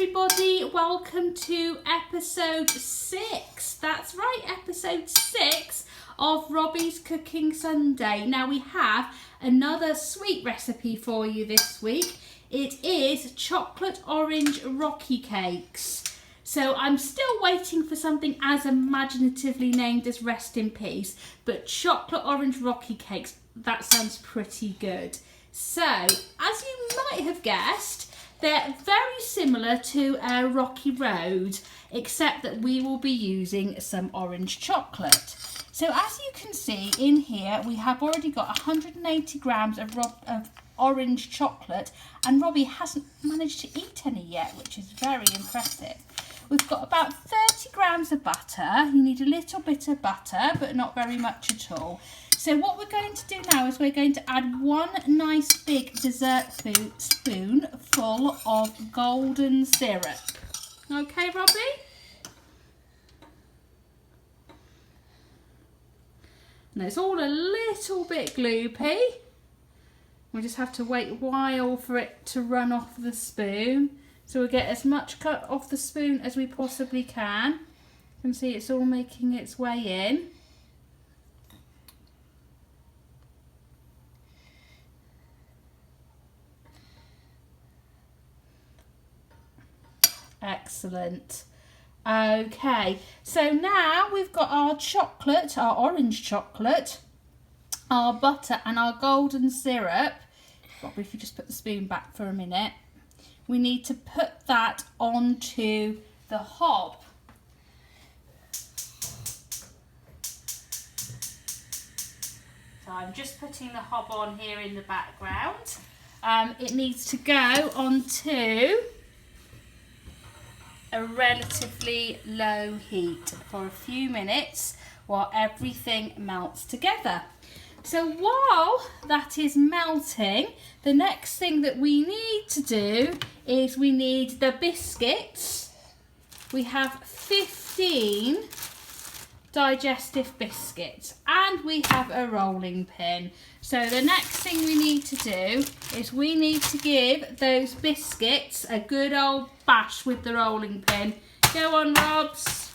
everybody, welcome to episode 6. That's right, episode 6 of Robbies Cooking Sunday. Now we have another sweet recipe for you this week. It is chocolate orange rocky cakes. So I'm still waiting for something as imaginatively named as Rest in Peace, but chocolate orange rocky cakes, that sounds pretty good. So, as you might have guessed, they're very similar to a Rocky Road, except that we will be using some orange chocolate. So as you can see in here, we have already got 180 grams of orange chocolate, and Robbie hasn't managed to eat any yet, which is very impressive. We've got about 30 grams of butter. You need a little bit of butter, but not very much at all. So what we're going to do now is we're going to add one nice big dessert spoon full of golden syrup. Okay, Robbie? And it's all a little bit gloopy. We just have to wait a while for it to run off the spoon. So we'll get as much cut off the spoon as we possibly can. You can see it's all making its way in. Excellent. Okay, so now we've got our chocolate, our orange chocolate, our butter and our golden syrup. Probably if you just put the spoon back for a minute. We need to put that onto the hob. So I'm just putting the hob on here in the background. It needs to go onto a relatively low heat for a few minutes while everything melts together. So while that is melting, the next thing that we need to do is we need the biscuits. We have 15 digestive biscuits and we have a rolling pin. So the next thing we need to do is we need to give those biscuits a good old bash with the rolling pin. Go on, Robs.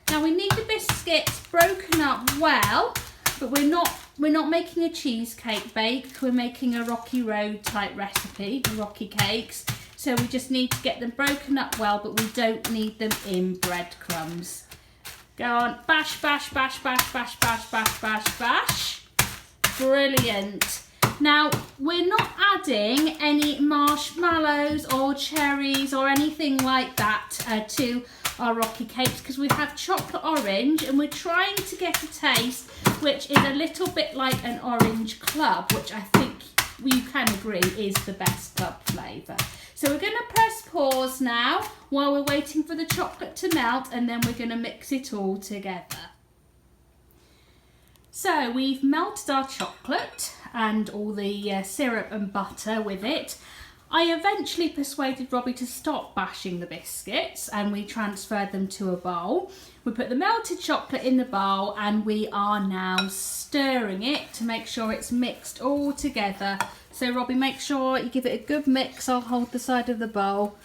Now we need the biscuits broken up well, but we're not making a cheesecake bake. We're making a Rocky Road type recipe, the rocky cakes. So we just need to get them broken up well, but we don't need them in breadcrumbs. Go on, bash, bash, bash, bash, bash, bash, bash, bash, bash. Brilliant. Now, we're not adding any marshmallows or cherries or anything like that to our rocky cakes because we have chocolate orange and we're trying to get a taste which is a little bit like an orange club, which I think you can agree is the best club flavour. So we're going to press pause now while we're waiting for the chocolate to melt, and then we're going to mix it all together. So we've melted our chocolate and all the syrup and butter with it. I eventually persuaded Robbie to stop bashing the biscuits and we transferred them to a bowl. We put the melted chocolate in the bowl and we are now stirring it to make sure it's mixed all together. So Robbie, make sure you give it a good mix. I'll hold the side of the bowl.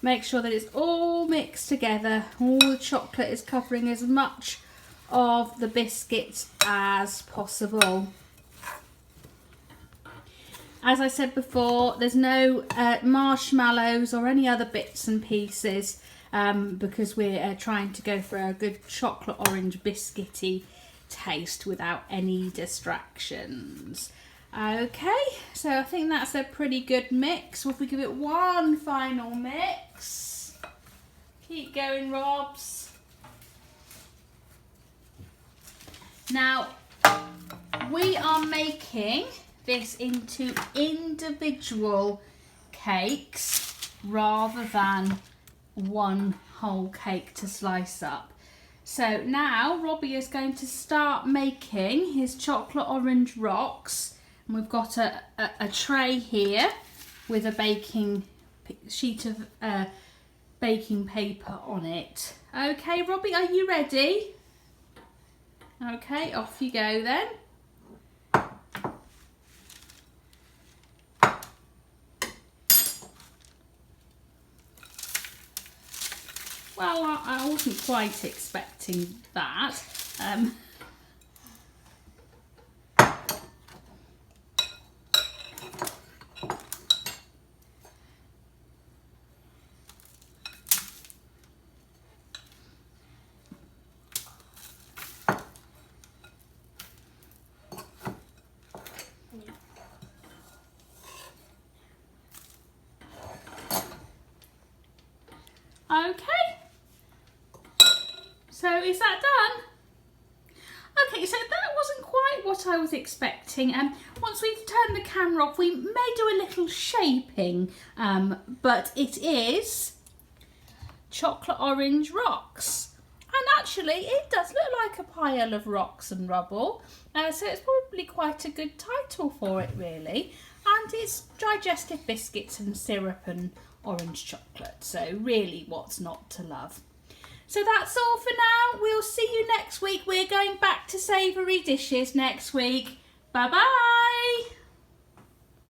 Make sure that it's all mixed together. All the chocolate is covering as much of the biscuits as possible. As I said before, there's no marshmallows or any other bits and pieces because we're trying to go for a good chocolate orange biscuity taste without any distractions. Okay, so I think that's a pretty good mix. If we give it one final mix. Keep going, Robs. Now, we are making this into individual cakes rather than one whole cake to slice up. So now Robbie is going to start making his chocolate orange rocks, and we've got a tray here with a baking sheet of baking paper on it. Okay, Robbie, are you ready? Okay, off you go then. Well, I wasn't quite expecting that. Okay, so is that done? Okay, so that wasn't quite what I was expecting. Once we've turned the camera off, we may do a little shaping, but it is chocolate orange rocks. And actually, it does look like a pile of rocks and rubble, so it's probably quite a good title for it, really. And it's digestive biscuits and syrup and orange chocolate, so really what's not to love. So that's all for now. We'll see you next week. We're going back to savoury dishes next week. Bye bye.